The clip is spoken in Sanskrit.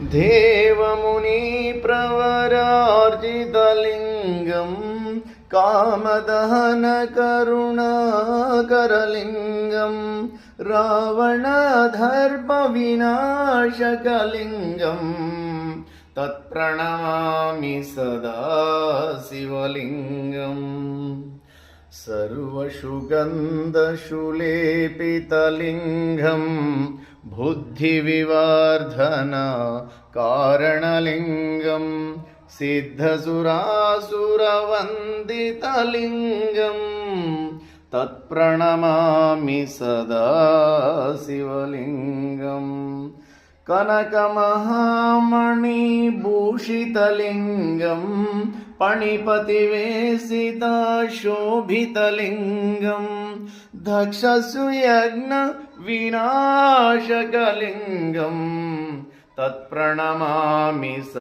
देवमुनिप्रवरार्जितलिङ्गं कामदहनकरुणाकरलिङ्गं रावणदर्पविनाशकलिङ्गं तत्प्रणमामि सदा शिवलिङ्गम्। सर्वसुगन्धसुलेपितलिङ्गं बुद्धिविवर्धन कारणलिङ्गं सिद्धसुरासुरवन्दितलिङ्गं तत्प्रणमामि सदा शिवलिङ्गम्। कनकमहामणिभूषितलिङ्गं पणिपतिवेशितशोभितलिङ्गं दक्षसुयज्ञविनाशकलिङ्गं तत्प्रणमामि